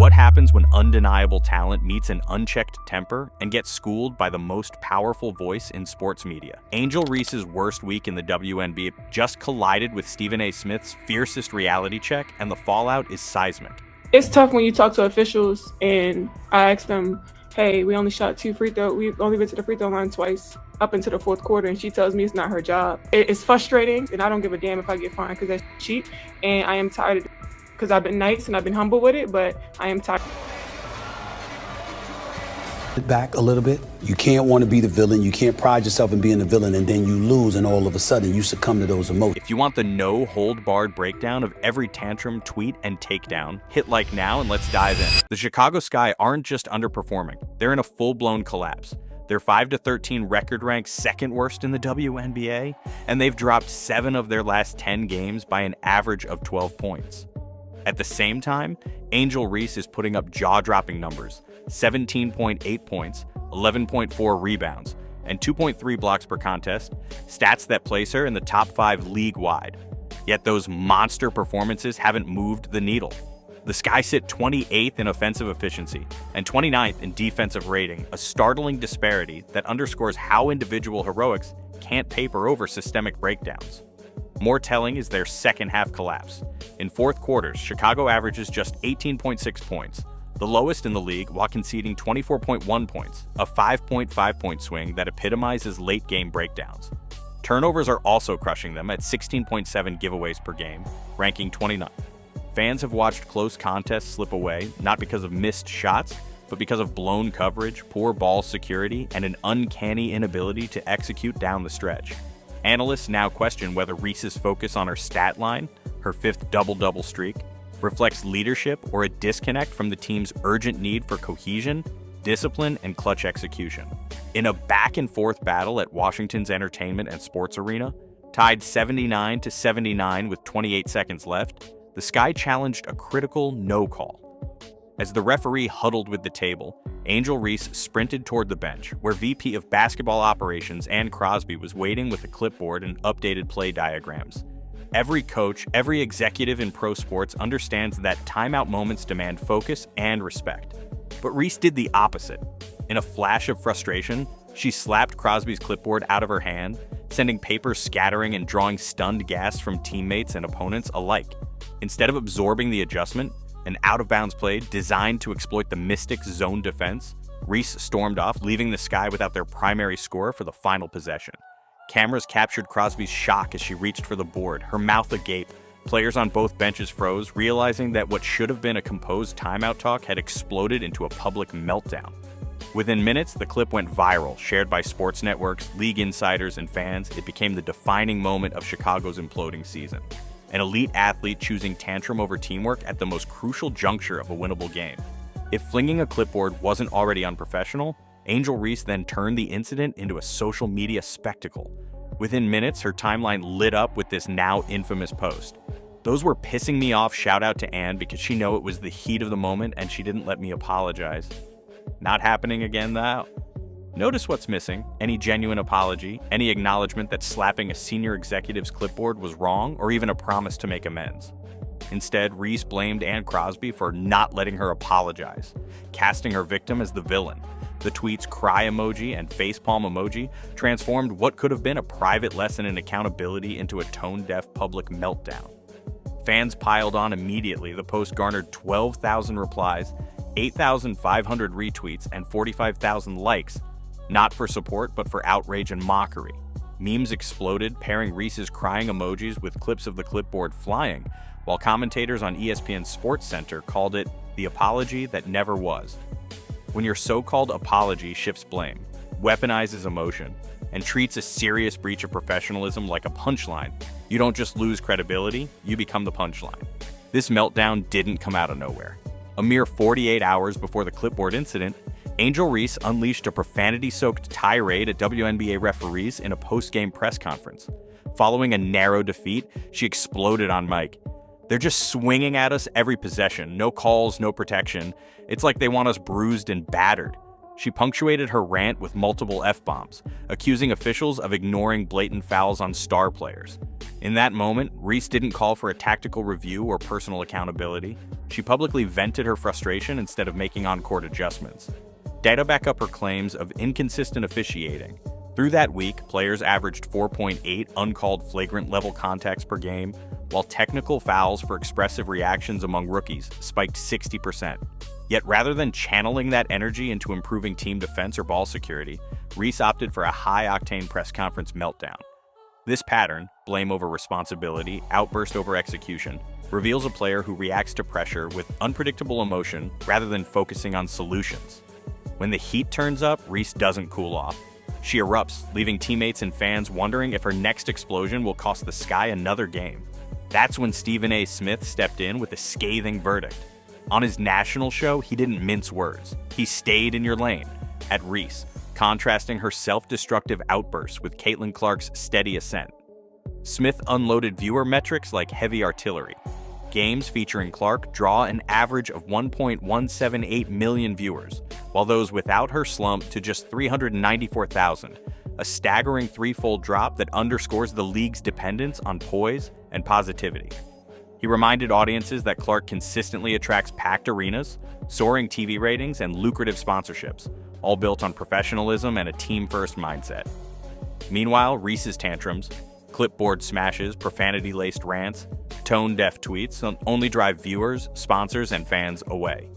What happens when undeniable talent meets an unchecked temper and gets schooled by the most powerful voice in sports media? Angel Reese's worst week in the WNBA just collided with Stephen A. Smith's fiercest reality check, and the fallout is seismic. It's tough when you talk to officials and I ask them, hey, we only shot 2 free throws. We've only been to the free throw line twice up into the fourth quarter, and she tells me it's not her job. It's frustrating, and I don't give a damn if I get fined because that's cheap, and I am tired of it because I've been nice and I've been humble with it, but I am tired. Back a little bit. You can't want to be the villain. You can't pride yourself in being the villain, and then you lose, and all of a sudden you succumb to those emotions. If you want the no-hold-barred breakdown of every tantrum, tweet, and takedown, hit like now and let's dive in. The Chicago Sky aren't just underperforming. They're in a full-blown collapse. They're 5-13 record ranked second worst in the WNBA, and they've dropped 7 of their last 10 games by an average of 12 points. At the same time, Angel Reese is putting up jaw-dropping numbers: 17.8 points, 11.4 rebounds, and 2.3 blocks per contest, stats that place her in the top 5 league-wide. Yet those monster performances haven't moved the needle. The Sky sit 28th in offensive efficiency and 29th in defensive rating, a startling disparity that underscores how individual heroics can't paper over systemic breakdowns. More telling is their second-half collapse. In fourth quarters, Chicago averages just 18.6 points, the lowest in the league, while conceding 24.1 points, a 5.5-point swing that epitomizes late-game breakdowns. Turnovers are also crushing them at 16.7 giveaways per game, ranking 29th. Fans have watched close contests slip away, not because of missed shots, but because of blown coverage, poor ball security, and an uncanny inability to execute down the stretch. Analysts now question whether Reese's focus on her stat line, her 5th double-double streak, reflects leadership or a disconnect from the team's urgent need for cohesion, discipline, and clutch execution. In a back-and-forth battle at Washington's Entertainment and Sports Arena, tied 79-79 with 28 seconds left, the Sky challenged a critical no call. As the referee huddled with the table, Angel Reese sprinted toward the bench, where VP of Basketball Operations Ann Crosby was waiting with a clipboard and updated play diagrams. Every coach, every executive in pro sports understands that timeout moments demand focus and respect. But Reese did the opposite. In a flash of frustration, she slapped Crosby's clipboard out of her hand, sending papers scattering and drawing stunned gasps from teammates and opponents alike. Instead of absorbing the adjustment, an out-of-bounds play designed to exploit the Mystics' zone defense, Reese stormed off, leaving the Sky without their primary scorer for the final possession. Cameras captured Crosby's shock as she reached for the board, her mouth agape. Players on both benches froze, realizing that what should have been a composed timeout talk had exploded into a public meltdown. Within minutes, the clip went viral, shared by sports networks, league insiders, and fans. It became the defining moment of Chicago's imploding season. An elite athlete choosing tantrum over teamwork at the most crucial juncture of a winnable game. If flinging a clipboard wasn't already unprofessional, Angel Reese then turned the incident into a social media spectacle. Within minutes, her timeline lit up with this now infamous post. "Those were pissing me off, shout out to Ann because she knew it was the heat of the moment and she didn't let me apologize." Not happening again though. Notice what's missing: any genuine apology, any acknowledgement that slapping a senior executive's clipboard was wrong, or even a promise to make amends. Instead, Reese blamed Ann Crosby for not letting her apologize, casting her victim as the villain. The tweet's cry emoji and facepalm emoji transformed what could have been a private lesson in accountability into a tone-deaf public meltdown. Fans piled on immediately. The post garnered 12,000 replies, 8,500 retweets, and 45,000 likes, not for support, but for outrage and mockery. Memes exploded, pairing Reese's crying emojis with clips of the clipboard flying, while commentators on ESPN's Sports Center called it the apology that never was. When your so-called apology shifts blame, weaponizes emotion, and treats a serious breach of professionalism like a punchline, you don't just lose credibility, you become the punchline. This meltdown didn't come out of nowhere. A mere 48 hours before the clipboard incident, Angel Reese unleashed a profanity-soaked tirade at WNBA referees in a post-game press conference. Following a narrow defeat, she exploded on mic. "They're just swinging at us every possession. No calls, no protection. It's like they want us bruised and battered." She punctuated her rant with multiple F-bombs, accusing officials of ignoring blatant fouls on star players. In that moment, Reese didn't call for a tactical review or personal accountability. She publicly vented her frustration instead of making on-court adjustments. Data back up her claims of inconsistent officiating. Through that week, players averaged 4.8 uncalled flagrant level contacts per game, while technical fouls for expressive reactions among rookies spiked 60%. Yet rather than channeling that energy into improving team defense or ball security, Reese opted for a high-octane press conference meltdown. This pattern, blame over responsibility, outburst over execution, reveals a player who reacts to pressure with unpredictable emotion rather than focusing on solutions. When the heat turns up, Reese doesn't cool off. She erupts, leaving teammates and fans wondering if her next explosion will cost the Sky another game. That's when Stephen A. Smith stepped in with a scathing verdict. On his national show, he didn't mince words. He stayed in your lane. At Reese, contrasting her self-destructive outbursts with Caitlin Clark's steady ascent. Smith unloaded viewer metrics like heavy artillery. Games featuring Clark draw an average of 1.178 million viewers, while those without her slump to just 394,000, a staggering threefold drop that underscores the league's dependence on poise and positivity. He reminded audiences that Clark consistently attracts packed arenas, soaring TV ratings, and lucrative sponsorships, all built on professionalism and a team-first mindset. Meanwhile, Reese's tantrums, clipboard smashes, profanity-laced rants, tone-deaf tweets only drive viewers, sponsors, and fans away.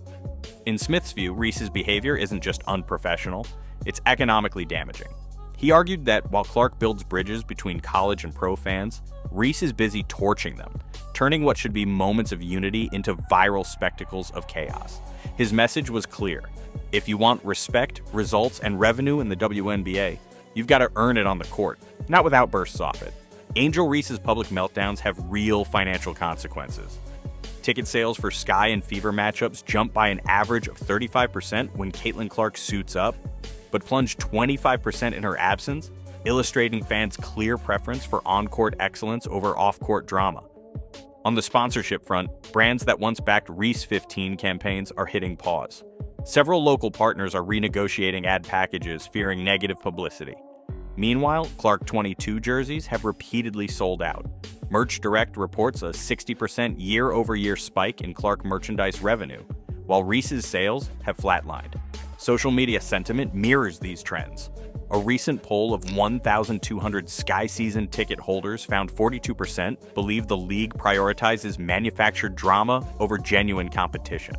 In Smith's view, Reese's behavior isn't just unprofessional, it's economically damaging. He argued that while Clark builds bridges between college and pro fans, Reese is busy torching them, turning what should be moments of unity into viral spectacles of chaos. His message was clear. If you want respect, results, and revenue in the WNBA, you've got to earn it on the court, not with outbursts off it. Angel Reese's public meltdowns have real financial consequences. Ticket sales for Sky and Fever matchups jumped by an average of 35% when Caitlin Clark suits up, but plunged 25% in her absence, illustrating fans' clear preference for on-court excellence over off-court drama. On the sponsorship front, brands that once backed Reese 15 campaigns are hitting pause. Several local partners are renegotiating ad packages, fearing negative publicity. Meanwhile, Clark 22 jerseys have repeatedly sold out. Merch Direct reports a 60% year-over-year spike in Clark merchandise revenue, while Reese's sales have flatlined. Social media sentiment mirrors these trends. A recent poll of 1,200 Sky season ticket holders found 42% believe the league prioritizes manufactured drama over genuine competition.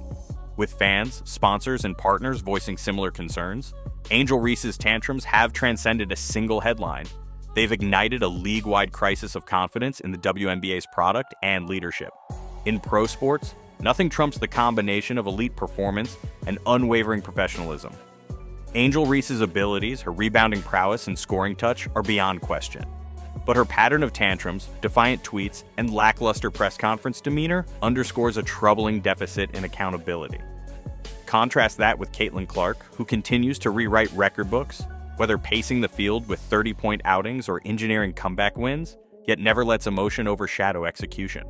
With fans, sponsors, and partners voicing similar concerns, Angel Reese's tantrums have transcended a single headline. They've ignited a league-wide crisis of confidence in the WNBA's product and leadership. In pro sports, nothing trumps the combination of elite performance and unwavering professionalism. Angel Reese's abilities, her rebounding prowess, and scoring touch are beyond question. But her pattern of tantrums, defiant tweets, and lackluster press conference demeanor underscores a troubling deficit in accountability. Contrast that with Caitlin Clark, who continues to rewrite record books, whether pacing the field with 30-point outings or engineering comeback wins, yet never lets emotion overshadow execution.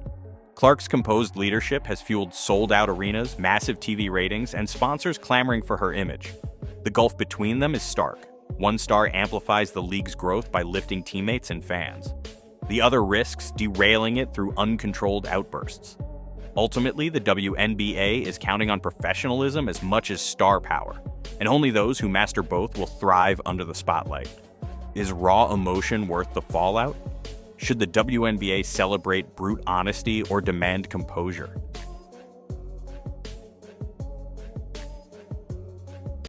Clark's composed leadership has fueled sold-out arenas, massive TV ratings, and sponsors clamoring for her image. The gulf between them is stark. One star amplifies the league's growth by lifting teammates and fans. The other risks derailing it through uncontrolled outbursts. Ultimately, the WNBA is counting on professionalism as much as star power, and only those who master both will thrive under the spotlight. Is raw emotion worth the fallout? Should the WNBA celebrate brute honesty or demand composure?